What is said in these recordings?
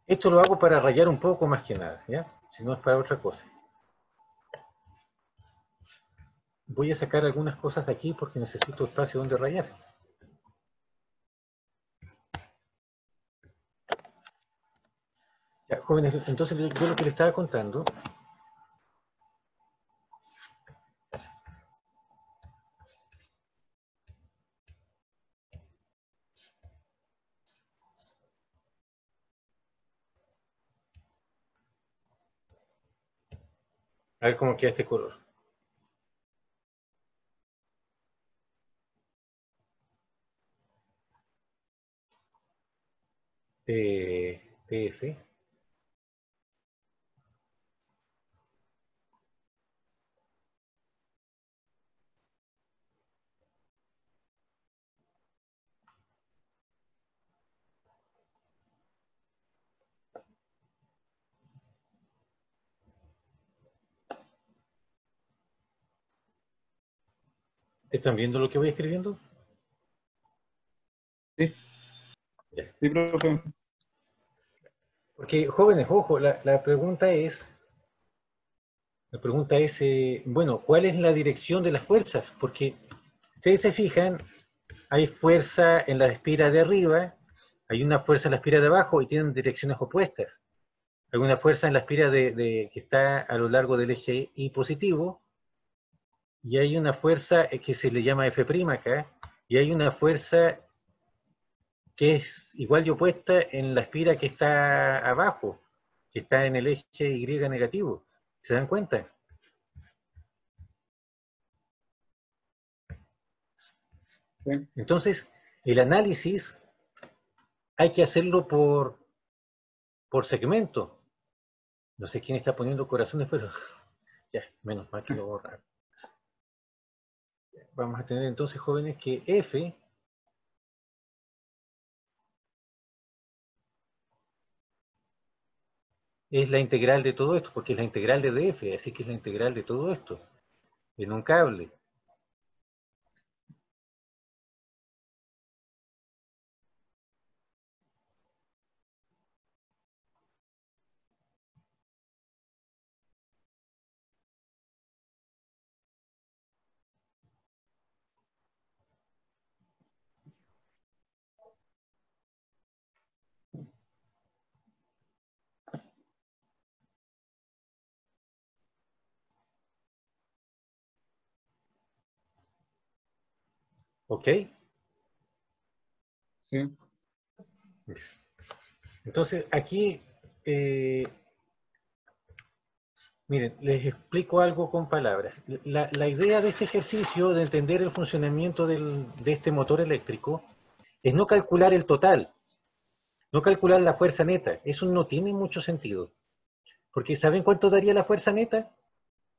Esto lo hago para rayar un poco más que nada, ¿ya? Si no es para otra cosa. Voy a sacar algunas cosas de aquí porque necesito espacio donde rayar. Ya, jóvenes, entonces yo lo que les estaba contando, a ver cómo queda este color. TF. ¿Están viendo lo que voy escribiendo? Sí, Ya. sí, profe. Porque, jóvenes, ojo, la pregunta es, bueno, ¿cuál es la dirección de las fuerzas? Porque ustedes se fijan, hay fuerza en la espira de arriba, hay una fuerza en la espira de abajo y tienen direcciones opuestas. Hay una fuerza en la espira que está a lo largo del eje Y positivo, y hay una fuerza que se le llama F' acá, y hay una fuerza que es igual y opuesta en la espira que está abajo, que está en el eje Y negativo. ¿Se dan cuenta? Sí. Entonces, el análisis hay que hacerlo por segmento. No sé quién está poniendo corazones, pero ya, menos mal que lo borraron. Vamos a tener entonces, jóvenes, que F es la integral de todo esto, porque es la integral de df, así que es la integral de todo esto, en un cable. ¿Ok? Sí. Entonces, aquí, miren, les explico algo con palabras. La idea de este ejercicio, de entender el funcionamiento de este motor eléctrico, es no calcular el total, no calcular la fuerza neta. Eso no tiene mucho sentido. Porque ¿saben cuánto daría la fuerza neta?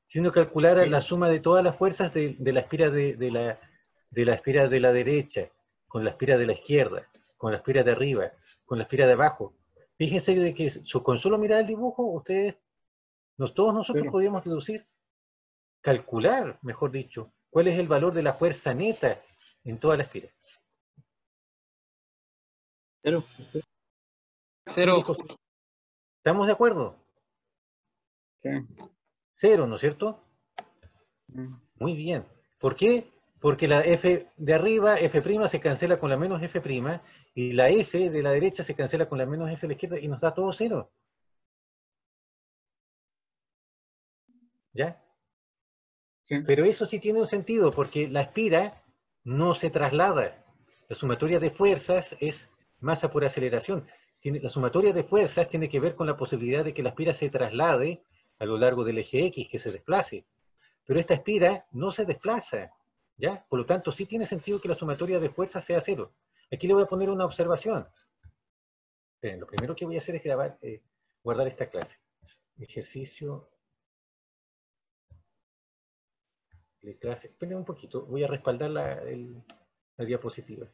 Si uno calculara la Sí. suma de todas las fuerzas de la espira de la espira de la derecha, con la espira de la izquierda, con la espira de arriba, con la espira de abajo. Fíjense de que con solo mirar el dibujo, ustedes, todos nosotros Cero. podríamos deducir, calcular, mejor dicho, cuál es el valor de la fuerza neta en toda la espira. Cero. ¿Quién Cero. dijo? ¿Estamos de acuerdo? Sí. Cero, ¿no es cierto? Mm. Muy bien. ¿Por qué? Porque la F de arriba, F' se cancela con la menos F', y la F de la derecha se cancela con la menos F de la izquierda y nos da todo cero. ¿Ya? Sí. Pero eso sí tiene un sentido, porque la espira no se traslada. La sumatoria de fuerzas es masa por aceleración. La sumatoria de fuerzas tiene que ver con la posibilidad de que la espira se traslade a lo largo del eje X, que se desplace. Pero esta espira no se desplaza, ¿ya? Por lo tanto, sí tiene sentido que la sumatoria de fuerzas sea cero. Aquí le voy a poner una observación. Esperen, lo primero que voy a hacer es guardar esta clase. Ejercicio de clase. Esperen un poquito, voy a respaldar la diapositiva.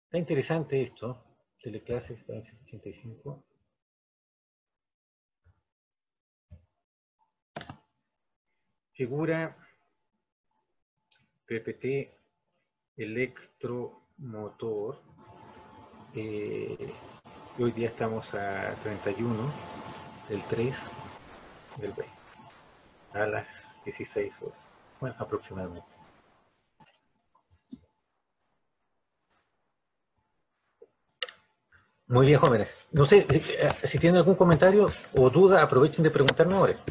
Está interesante esto. Teleclase está en 185. Figura PPT electro motor. Hoy día estamos a 31 del 3 del 20, a las 16 horas, bueno, aproximadamente. Muy bien, jóvenes. No sé, si tienen algún comentario o duda, aprovechen de preguntarme ahora.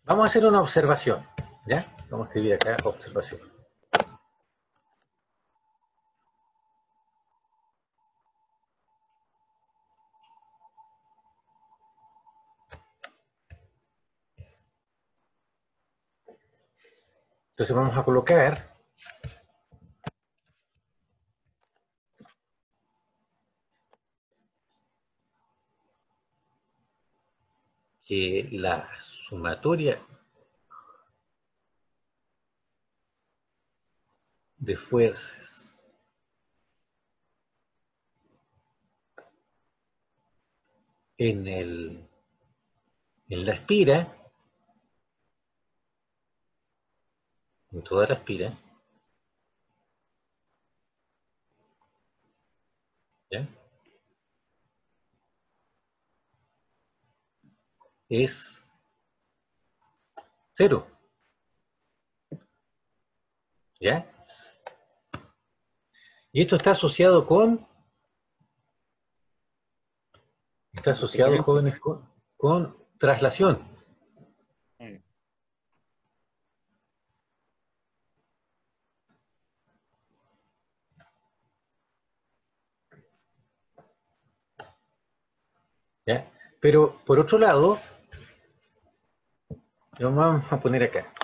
Vamos a hacer una observación, ¿ya? Vamos a escribir acá, observación. Entonces vamos a colocar que la sumatoria de fuerzas en la espira, en toda la espira, ¿ya? Es 0, ¿ya? Y esto está asociado jóvenes, con traslación. ¿Ya? Pero por otro lado, lo vamos a poner acá.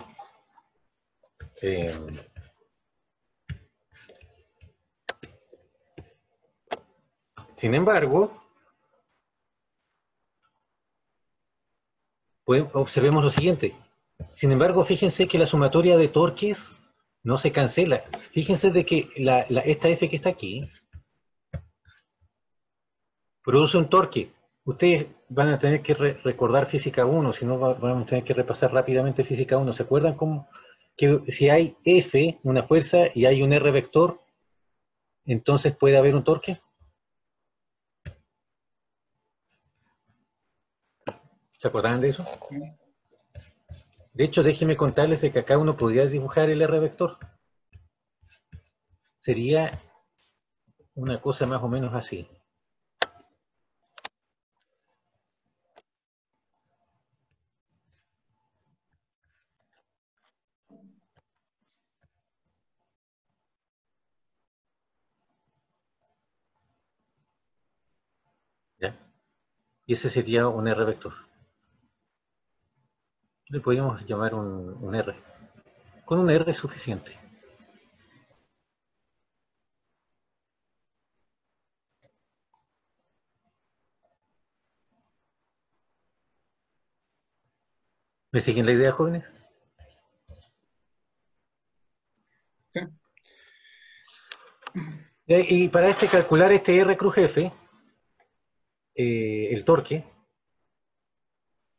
Sin embargo, observemos lo siguiente. Sin embargo, fíjense que la sumatoria de torques no se cancela. Fíjense de que esta F que está aquí produce un torque. Ustedes van a tener que recordar física 1, si no van a tener que repasar rápidamente física 1. ¿Se acuerdan cómo? Que si hay F, una fuerza, y hay un R vector, entonces puede haber un torque. ¿Se acordaban de eso? De hecho, déjenme contarles de que acá uno podría dibujar el R vector. Sería una cosa más o menos así. ¿Ya? Y ese sería un R vector. Le podríamos llamar un R. Con un R es suficiente. ¿Me siguen la idea, jóvenes? Sí. Y para calcular este R cruz F, el torque,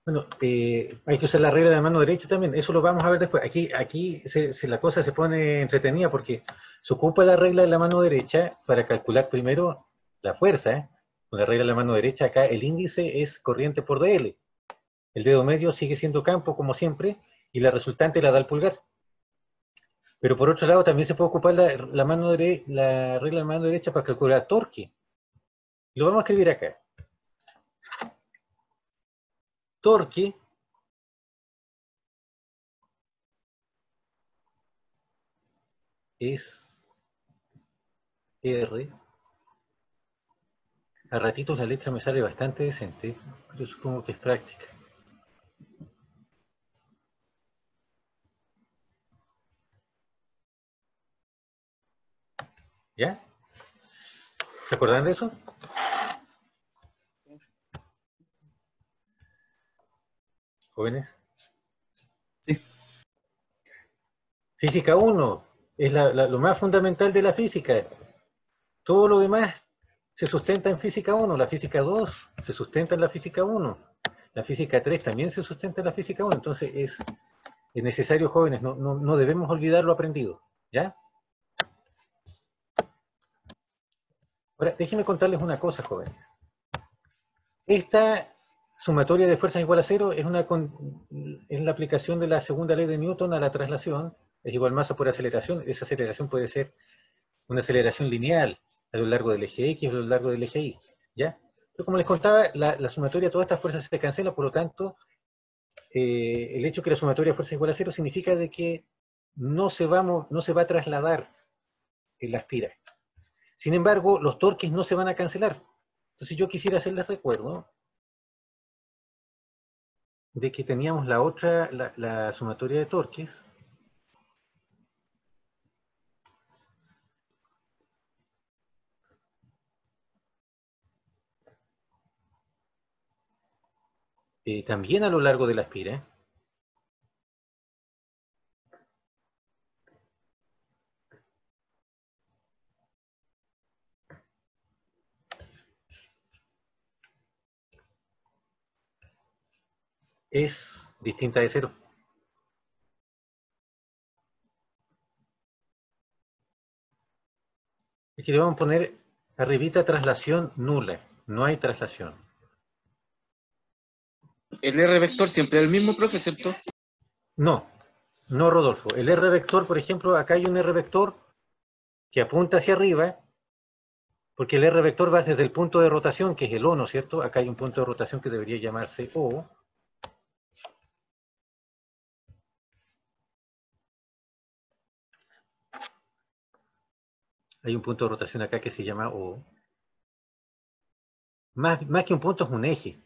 bueno, hay que usar la regla de la mano derecha también, eso lo vamos a ver después. Aquí la cosa se pone entretenida porque se ocupa la regla de la mano derecha para calcular primero la fuerza. Con la regla de la mano derecha acá el índice es corriente por dl. El dedo medio sigue siendo campo como siempre y la resultante la da el pulgar. Pero por otro lado también se puede ocupar la regla de la mano derecha para calcular torque. Lo vamos a escribir acá. Torque es R. A ratitos la letra me sale bastante decente, pero supongo que es práctica. ¿Ya? ¿Se acuerdan de eso? ¿Jóvenes? Sí. Física 1 es lo más fundamental de la física. Todo lo demás se sustenta en física 1. La física 2 se sustenta en la física 1. La física 3 también se sustenta en la física 1, entonces es necesario, jóvenes, no debemos olvidar lo aprendido, ¿ya? Ahora, déjenme contarles una cosa, jóvenes. Esta sumatoria de fuerzas igual a cero es la aplicación de la segunda ley de Newton a la traslación, es igual masa por aceleración. Esa aceleración puede ser una aceleración lineal a lo largo del eje X o a lo largo del eje Y, ¿ya? Pero como les contaba, la sumatoria de todas estas fuerzas se cancela, por lo tanto, el hecho que la sumatoria de fuerzas igual a cero significa de que no se va a trasladar en la espira. Sin embargo, los torques no se van a cancelar. Entonces yo quisiera hacerles recuerdo de que teníamos la sumatoria de torques, también a lo largo de la espira, es distinta de cero. Aquí le vamos a poner arribita traslación nula, no hay traslación. El R vector siempre es el mismo, profe, ¿cierto? No, no, Rodolfo. El R vector, por ejemplo, acá hay un R vector que apunta hacia arriba, porque el R vector va desde el punto de rotación, que es el O, ¿no es cierto? Acá hay un punto de rotación que debería llamarse O. Hay un punto de rotación acá que se llama O. Más que un punto es un eje.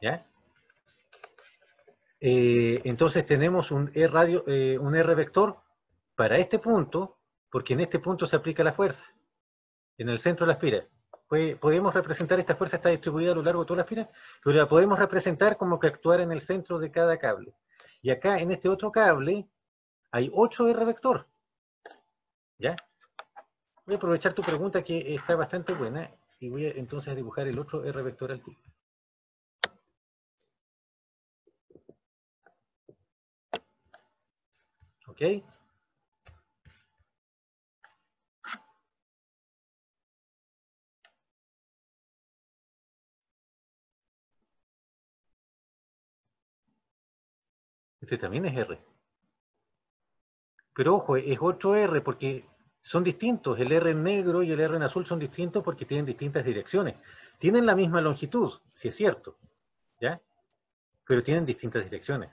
¿Ya? Entonces tenemos un R vector para este punto, porque en este punto se aplica la fuerza, en el centro de la espira. Podemos representar esta fuerza, está distribuida a lo largo de toda la espira, pero la podemos representar como que actuara en el centro de cada cable. Y acá en este otro cable hay 8 R vector. ¿Ya? Voy a aprovechar tu pregunta que está bastante buena y voy entonces a dibujar el otro R vector al tiro. ¿Ok? Este también es R. Pero ojo, es otro R porque son distintos. El R en negro y el R en azul son distintos porque tienen distintas direcciones. Tienen la misma longitud, si es cierto, ¿ya? Pero tienen distintas direcciones.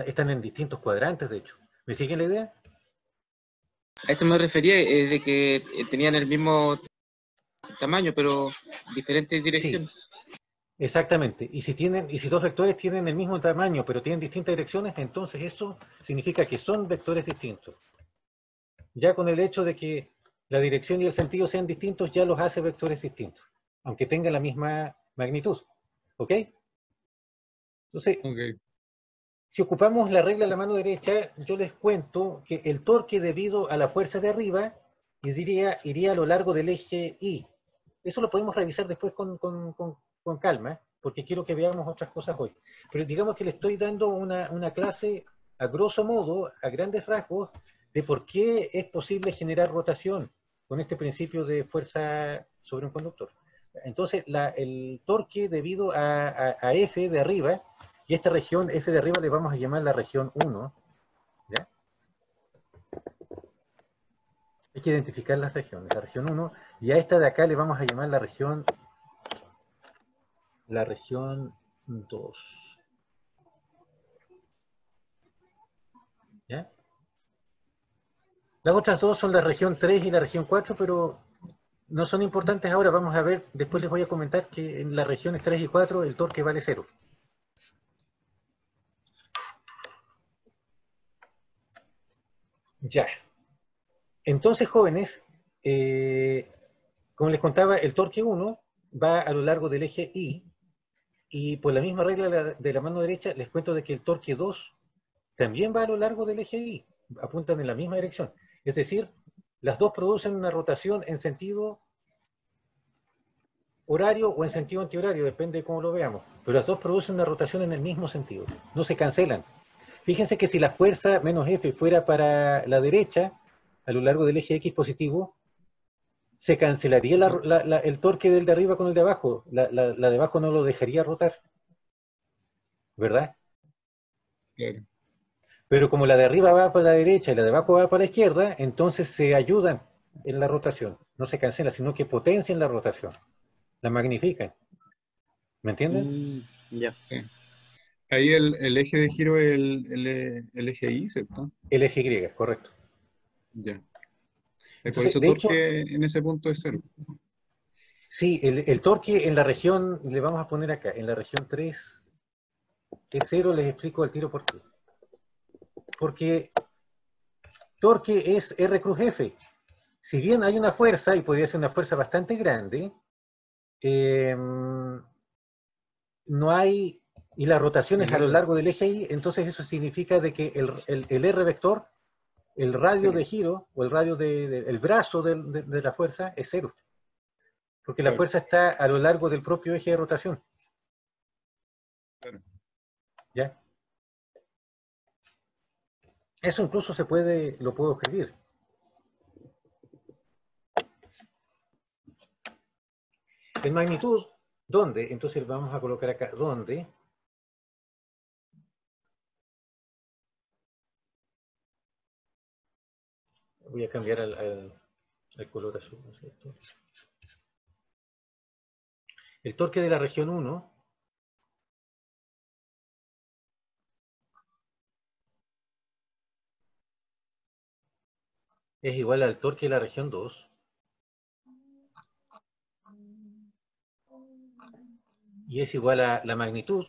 Están en distintos cuadrantes, de hecho. ¿Me siguen la idea? A eso me refería, de que tenían el mismo tamaño, pero diferentes Sí, direcciones. exactamente. Y si dos vectores tienen el mismo tamaño, pero tienen distintas direcciones, entonces eso significa que son vectores distintos. Ya con el hecho de que la dirección y el sentido sean distintos, ya los hace vectores distintos, aunque tengan la misma magnitud. ¿Ok? Entonces, Okay. si ocupamos la regla de la mano derecha, yo les cuento que el torque debido a la fuerza de arriba iría a lo largo del eje Y. Eso lo podemos revisar después con calma, porque quiero que veamos otras cosas hoy. Pero digamos que le estoy dando una clase a grosso modo, a grandes rasgos, de por qué es posible generar rotación con este principio de fuerza sobre un conductor. Entonces, el torque debido a F de arriba, y esta región F de arriba le vamos a llamar la región 1, ¿ya? Hay que identificar las regiones, la región 1, y a esta de acá le vamos a llamar la región 2. ¿Ya? Las otras dos son la región 3 y la región 4, pero no son importantes ahora. Vamos a ver, después les voy a comentar que en las regiones 3 y 4 el torque vale 0. Ya. Entonces, jóvenes, como les contaba, el torque 1 va a lo largo del eje Y, y por la misma regla de la mano derecha, les cuento de que el torque 2 también va a lo largo del eje Y, apuntan en la misma dirección. Es decir, las dos producen una rotación en sentido horario o en sentido antihorario, depende de cómo lo veamos. Pero las dos producen una rotación en el mismo sentido, no se cancelan. Fíjense que si la fuerza menos F fuera para la derecha, a lo largo del eje X positivo, se cancelaría el torque del de arriba con el de abajo. La de abajo no lo dejaría rotar, ¿verdad? Claro. Pero como la de arriba va para la derecha y la de abajo va para la izquierda, entonces se ayudan en la rotación. No se cancela, sino que potencian la rotación, la magnifican. ¿Me entienden? Ya. Sí. Ahí el eje de giro es el eje Y, ¿cierto? El eje Y, correcto. Ya. Por Entonces, eso de hecho, torque en ese punto es cero. sí, el torque en la región, le vamos a poner acá, en la región 3 es cero, les explico al tiro por qué. Porque torque es R cruz F. Si bien hay una fuerza, y podría ser una fuerza bastante grande, no hay, y la rotación es El a lo R, largo del eje Y, entonces eso significa de que el R vector, el radio cero. de giro, o el radio el brazo de la fuerza es cero. Porque la Claro, fuerza está a lo largo del propio eje de rotación. claro. ¿Ya? Eso incluso se puede, lo puedo escribir. En magnitud, ¿dónde? Entonces vamos a colocar acá, ¿dónde? Voy a cambiar al color azul, ¿no es cierto? El torque de la región 1 es igual al torque de la región 2 y es igual a la magnitud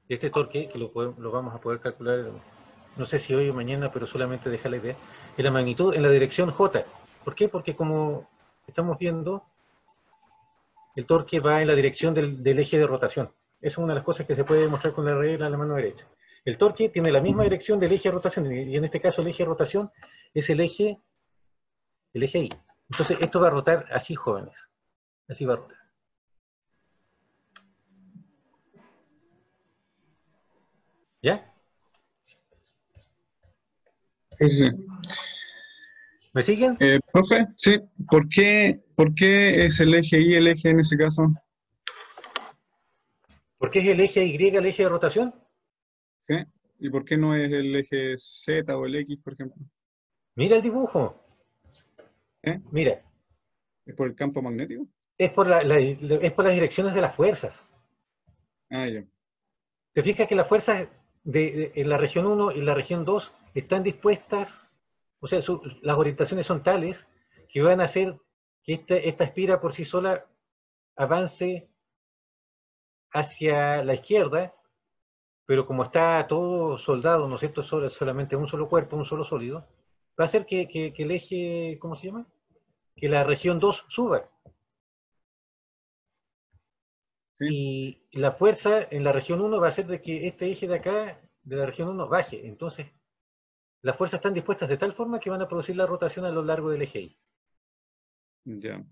de este torque, que lo vamos a poder calcular, no sé si hoy o mañana, pero solamente deja la idea, es la magnitud en la dirección J. ¿Por qué? Porque como estamos viendo, el torque va en la dirección del eje de rotación. Esa es una de las cosas que se puede demostrar con la regla de la mano derecha. El torque tiene la misma dirección del eje de rotación, y en este caso el eje de rotación es el eje Y. Entonces esto va a rotar así, jóvenes. Así va a rotar. ¿Ya? Sí, sí. ¿Me siguen? Profe, sí, ¿por qué es el eje Y el eje en ese caso? ¿Por qué es el eje Y el eje de rotación? ¿Sí? ¿Y por qué no es el eje Z o el X, por ejemplo? Mira el dibujo. ¿Eh? Mira, ¿Es por el campo magnético? es por, es por las direcciones de las fuerzas. Ah, ya. ¿Te fijas que las fuerzas en la región 1 y la región 2 están dispuestas, o sea, las orientaciones son tales que van a hacer que esta espira por sí sola avance hacia la izquierda, pero como está todo soldado, ¿no es cierto? Solamente un solo cuerpo, un solo sólido, va a hacer que el eje, ¿cómo se llama? Que la región 2 suba. Sí, Y la fuerza en la región 1 va a hacer de que este eje de acá, de la región 1, baje. Entonces, las fuerzas están dispuestas de tal forma que van a producir la rotación a lo largo del eje Y. ya.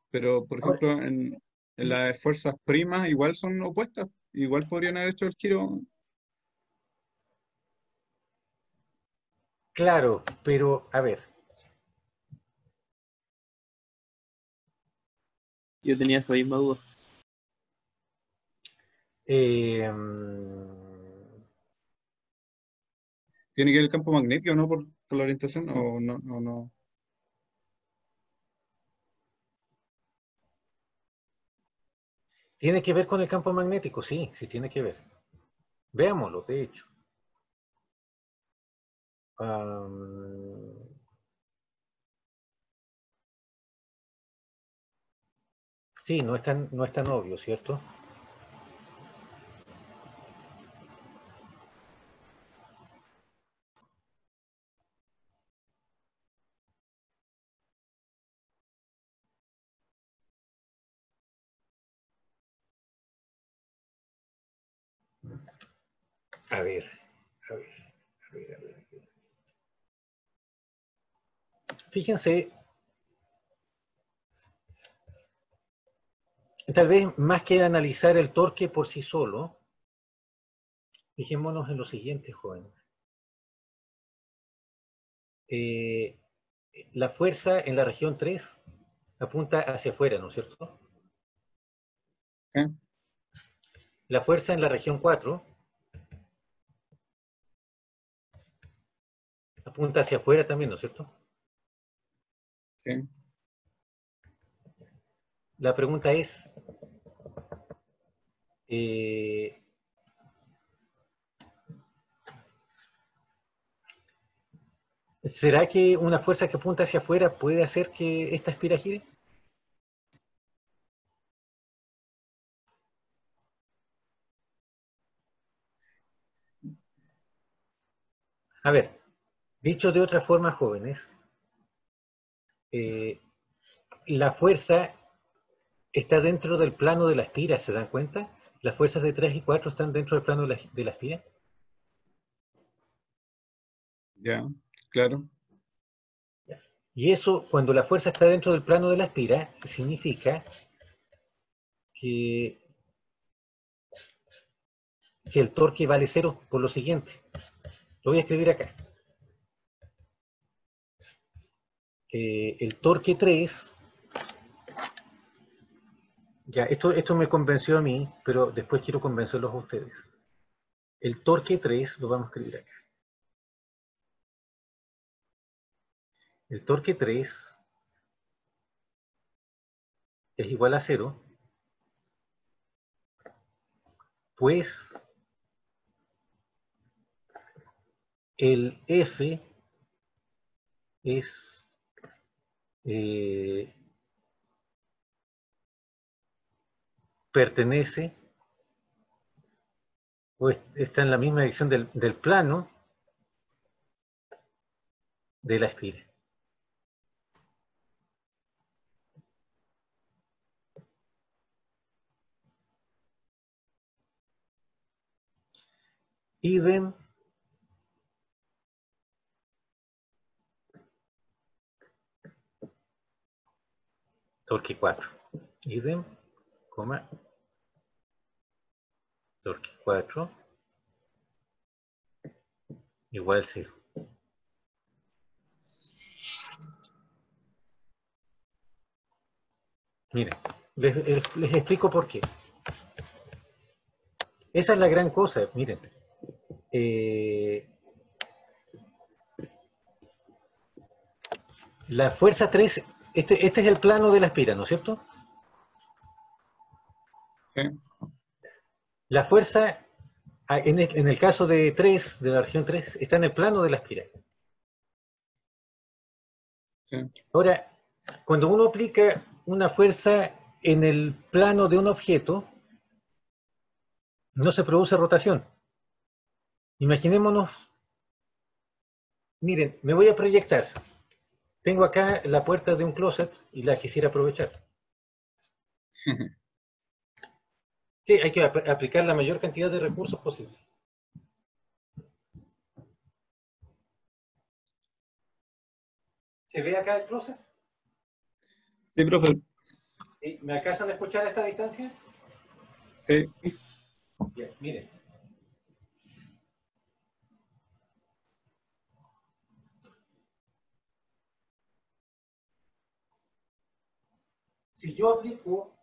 Pero, por Ahora, ejemplo, en las fuerzas primas igual son opuestas. Igual podrían haber hecho el giro. claro, pero a ver, Yo tenía esa misma duda. eh, ¿Tiene que ver el campo magnético, no? Por la orientación, o no, no, no. tiene que ver con el campo magnético, sí, sí tiene que ver. Veámoslo, de hecho. Sí, no es tan obvio, ¿cierto? A ver, a ver, a ver, a ver. fíjense, tal vez más que analizar el torque por sí solo, fijémonos en lo siguiente, jóvenes. La fuerza en la región 3 apunta hacia afuera, ¿no es cierto? ¿Eh? La fuerza en la región 4 apunta hacia afuera también, ¿no es cierto? Sí. La pregunta es, ¿será que una fuerza que apunta hacia afuera puede hacer que esta espira gire? A ver, dicho de otra forma, jóvenes, la fuerza está dentro del plano de la espira, ¿se dan cuenta? Las fuerzas de 3 y 4 están dentro del plano de la espira. Ya, claro. Y eso, cuando la fuerza está dentro del plano de la espira, significa que el torque vale cero por lo siguiente. Lo voy a escribir acá. El torque 3, ya, esto me convenció a mí, pero después quiero convencerlos a ustedes. El torque 3 lo vamos a escribir acá. El torque 3 es igual a 0, pues el F es pertenece o está en la misma dirección del plano de la espira. Idem torque 4. Idem, coma, torque 4 igual 0. Miren, les explico por qué. Esa es la gran cosa, miren. La fuerza 3, este es el plano de la espira, ¿no es cierto? Sí. La fuerza, en el caso de 3, de la región 3, está en el plano de la espira. Sí. Ahora, cuando uno aplica una fuerza en el plano de un objeto, no se produce rotación. Imaginémonos, miren, me voy a proyectar. Tengo acá la puerta de un closet y la quisiera aprovechar. Sí, hay que aplicar la mayor cantidad de recursos posible. ¿Se ve acá el closet? Sí, profe. ¿Me alcanzan a escuchar a esta distancia? Sí. Bien, miren. Si yo aplico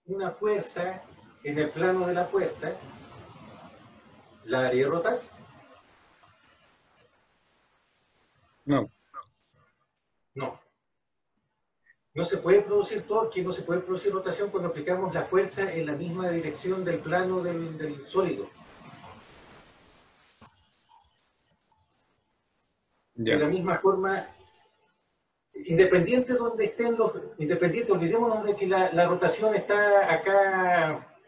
una fuerza en el plano de la puerta, ¿la haré rotar? No. No. No se puede producir torque, no se puede producir rotación cuando aplicamos la fuerza en la misma dirección del plano del sólido. Ya. De la misma forma, independiente donde estén los... Independiente, olvidémonos de que la rotación está acá,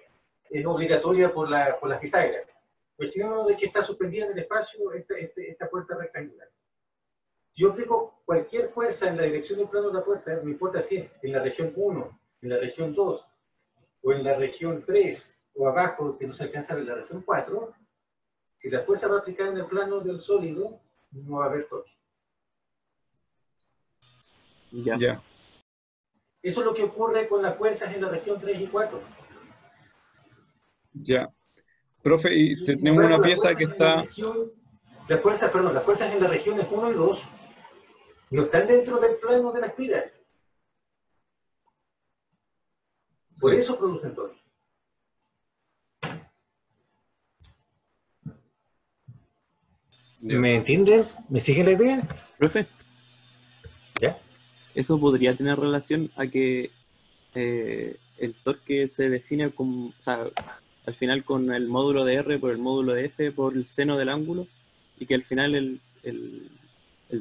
es obligatoria por las bisagras. Cuestionémonos de que está suspendida en el espacio esta puerta rectangular. Si yo aplico cualquier fuerza en la dirección del plano de la puerta, no importa si es en la región 1, en la región 2, o en la región 3, o abajo, que no se alcanza en la región 4, si la fuerza va a aplicar en el plano del sólido, no va a haber torque. Ya. Ya. Eso es lo que ocurre con las fuerzas en la región 3 y 4. Ya. Profe, y Y sin tenemos una embargo, pieza que está... las fuerzas en las regiones 1 y 2 no están dentro del plano de la espiral. Por Sí. eso producen torque. Ya. ¿Me entienden? ¿Me siguen la idea? Profe, ¿Ya? eso podría tener relación a que el torque se define como, o sea, al final con el módulo de R por el módulo de F por el seno del ángulo, y que al final el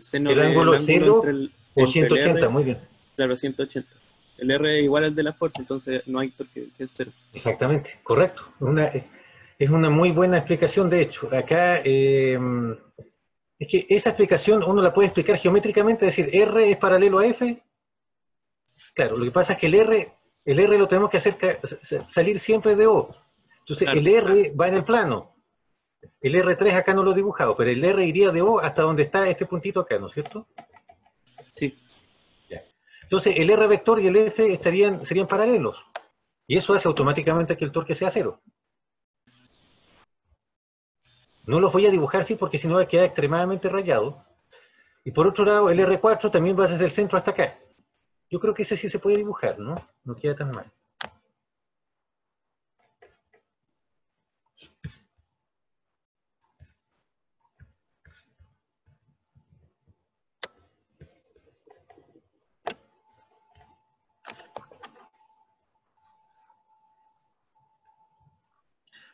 seno El del ángulo ángulo cero o entre el 180, R, muy bien. claro, 180. El R es igual al de la fuerza, entonces no hay torque, que es cero. Exactamente, correcto. Es una muy buena explicación, de hecho. Acá, es que esa explicación uno la puede explicar geométricamente, es decir, R es paralelo a F. Claro, lo que pasa es que el R lo tenemos que hacer salir siempre de O. Entonces, Claro. el R va en el plano. El R3 acá no lo he dibujado, pero el R iría de O hasta donde está este puntito acá, ¿no es cierto? Sí, Ya. Entonces, el R vector y el F serían paralelos. Y eso hace automáticamente que el torque sea cero. No los voy a dibujar así porque si no va a quedar extremadamente rayado. Y por otro lado, el R4 también va desde el centro hasta acá. Yo creo que ese sí se puede dibujar, ¿no? No queda tan mal.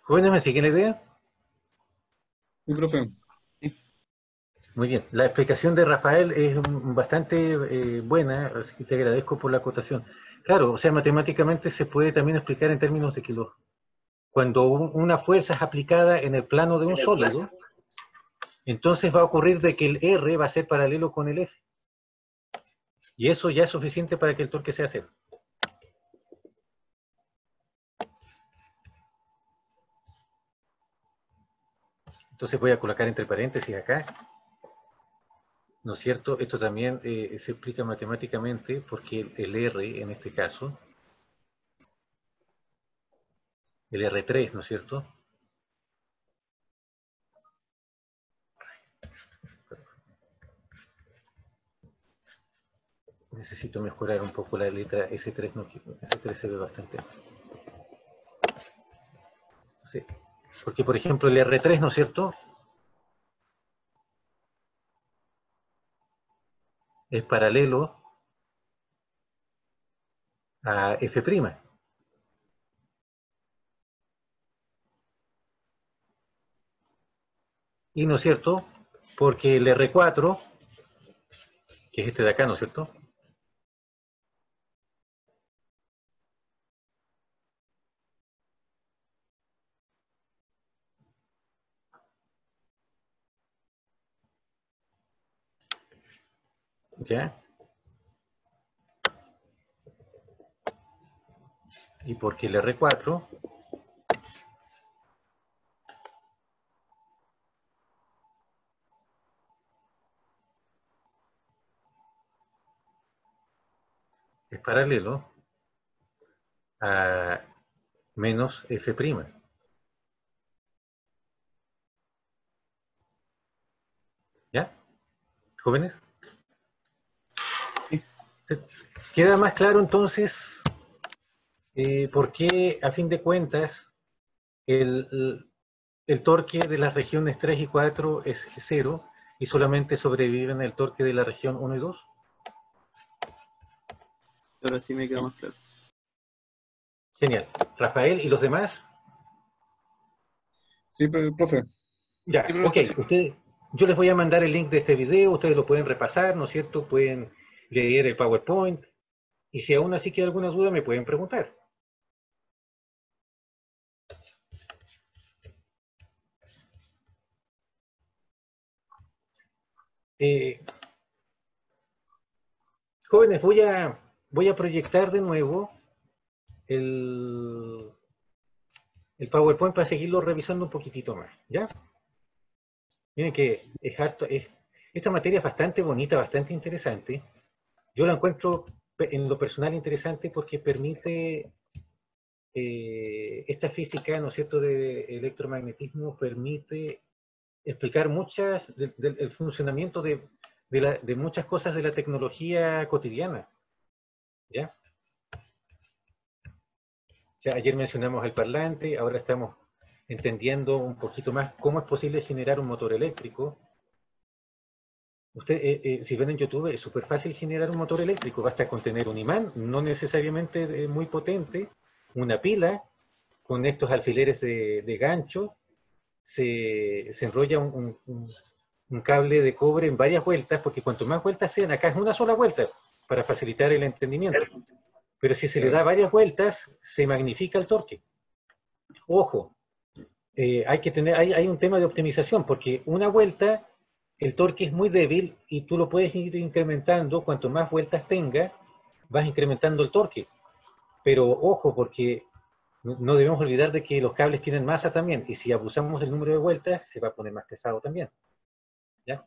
Jóvenes, ¿me siguen la idea? Sí, profe. Muy bien. La explicación de Rafael es bastante buena, así que te agradezco por la acotación. Claro, o sea, matemáticamente se puede también explicar en términos de que cuando una fuerza es aplicada en el plano de un sólido, entonces va a ocurrir de que el R va a ser paralelo con el F. Y eso ya es suficiente para que el torque sea cero. Entonces voy a colocar entre paréntesis acá, ¿no es cierto? Esto también se explica matemáticamente porque el R, en este caso, el R3, ¿no es cierto? Necesito mejorar un poco la letra S3, no, S3 se ve bastante mal. Sí. Porque, por ejemplo, el R3, ¿no es cierto? Es paralelo a F'. Y, ¿no es cierto? Porque el R4, que es este de acá, ¿no es cierto? ¿Ya? Y porque el R4 es paralelo a menos F'. ¿Ya? ¿Jóvenes? sí. ¿Queda más claro entonces por qué, a fin de cuentas, el torque de las regiones 3 y 4 es cero y solamente sobreviven el torque de la región 1 y 2? Ahora sí me queda más claro. Genial. Rafael, ¿y los demás? Sí, profe. Ya, Sí, ok. profesor. Yo les voy a mandar el link de este video, ustedes lo pueden repasar, ¿no es cierto? Pueden leer el PowerPoint y si aún así queda alguna duda me pueden preguntar. Eh, Jóvenes, voy a proyectar de nuevo el, el PowerPoint para seguirlo revisando un poquitito más, ¿ya? Miren que esta materia es bastante bonita, bastante interesante, Yo lo encuentro en lo personal interesante porque permite, esta física, ¿no es cierto?, de electromagnetismo, permite explicar muchas del funcionamiento de muchas cosas de la tecnología cotidiana, ¿ya? Ya ayer mencionamos el parlante, ahora estamos entendiendo un poquito más cómo es posible generar un motor eléctrico. Usted, si ven en YouTube, es súper fácil generar un motor eléctrico. Basta con tener un imán, no necesariamente muy potente, una pila, con estos alfileres de gancho, se enrolla un cable de cobre en varias vueltas, porque cuanto más vueltas sean, acá es una sola vuelta, para facilitar el entendimiento. Pero si se le da varias vueltas, se magnifica el torque. Ojo, hay un tema de optimización, porque una vuelta, el torque es muy débil y tú lo puedes ir incrementando. Cuanto más vueltas tenga, vas incrementando el torque. Pero ojo, porque no debemos olvidar de que los cables tienen masa también, y si abusamos del número de vueltas, se va a poner más pesado también. ¿Ya?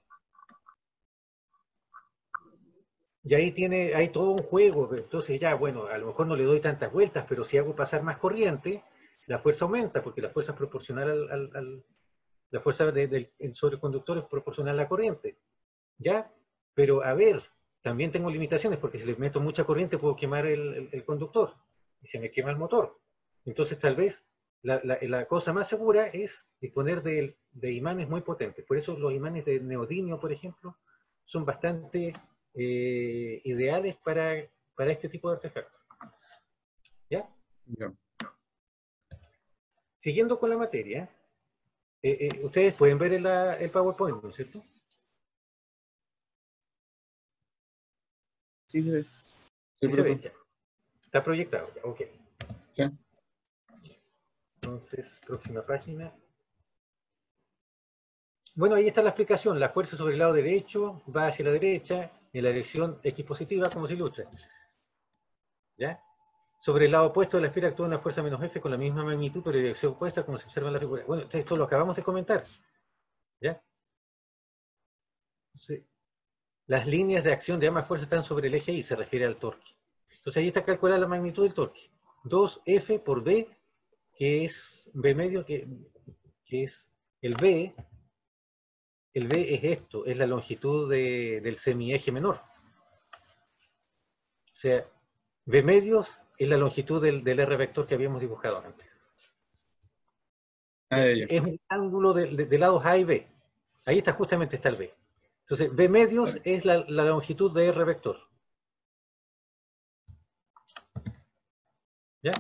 Y ahí hay todo un juego. Entonces ya, bueno, a lo mejor no le doy tantas vueltas, pero si hago pasar más corriente, la fuerza aumenta, porque la fuerza es proporcional la fuerza del sobreconductor es proporcional a la corriente. ¿Ya? Pero a ver, también tengo limitaciones, porque si le meto mucha corriente puedo quemar el conductor, y se me quema el motor. Entonces tal vez la cosa más segura es disponer de imanes muy potentes. Por eso los imanes de neodimio, por ejemplo, son bastante ideales para este tipo de artefactos. ¿Ya? Ya. Siguiendo con la materia, ustedes pueden ver el PowerPoint, ¿no es cierto? Sí, se ve. Sí, Sí se ve profe. ya. Está proyectado ya, ok. Sí. Entonces, próxima página. Bueno, ahí está la explicación. La fuerza sobre el lado derecho va hacia la derecha en la dirección X positiva, como se ilustra. ¿Ya? Sobre el lado opuesto de la esfera actúa una fuerza menos F con la misma magnitud, pero en dirección opuesta, como se observa en la figura. Bueno, esto lo acabamos de comentar. ¿Ya? Entonces, las líneas de acción de ambas fuerzas están sobre el eje Y, se refiere al torque. Entonces ahí está calculada la magnitud del torque. 2F por B, que es B medio, que es el B. El B es esto, es la longitud del semieje menor. O sea, B medios es la longitud del R vector que habíamos dibujado antes. Ah, ya. Es un ángulo de lados A y B. Ahí está, justamente está el B. Entonces, B medios es la longitud de R vector. ¿Ya?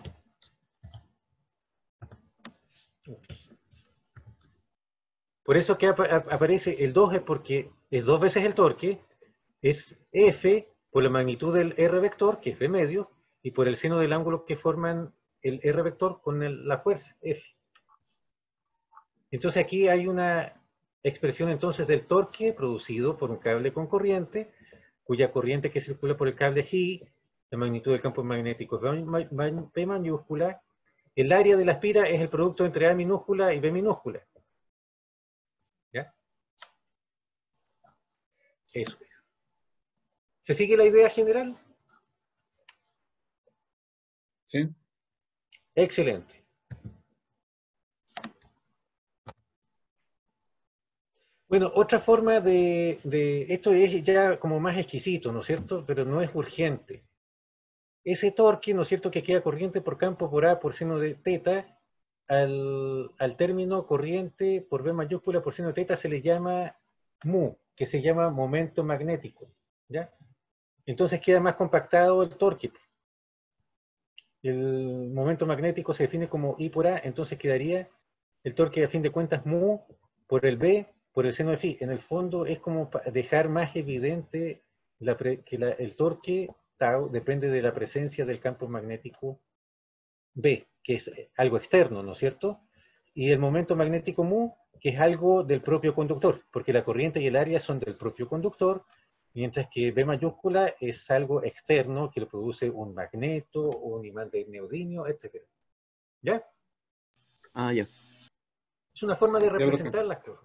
Por eso que aparece el 2 es porque es 2 veces el torque, es F por la magnitud del R vector, que es B medio, y por el seno del ángulo que forman el R vector con la fuerza, F. Entonces aquí hay una expresión entonces del torque producido por un cable con corriente, cuya corriente que circula por el cable G, la magnitud del campo magnético es B mayúscula, el área de la espira es el producto entre A minúscula y B minúscula. ¿Ya? Eso. ¿Se sigue la idea general? Sí. Excelente. Bueno, otra forma esto es ya como más exquisito, ¿no es cierto? Pero no es urgente. Ese torque, ¿no es cierto?, que queda corriente por campo por A por seno de teta, al término corriente por B mayúscula por seno de teta se le llama mu, que se llama momento magnético. ¿Ya? Entonces queda más compactado el torque. El momento magnético se define como I por A, entonces quedaría el torque a fin de cuentas mu por el B por el seno de phi. En el fondo es como dejar más evidente que el torque tau depende de la presencia del campo magnético B, que es algo externo, ¿no es cierto? Y el momento magnético mu, que es algo del propio conductor, porque la corriente y el área son del propio conductor, mientras que B mayúscula es algo externo que lo produce un magneto, un imán de neodimio, etc. ¿Ya? Ah, ya. Es una forma de Ya, profe. representar las cosas.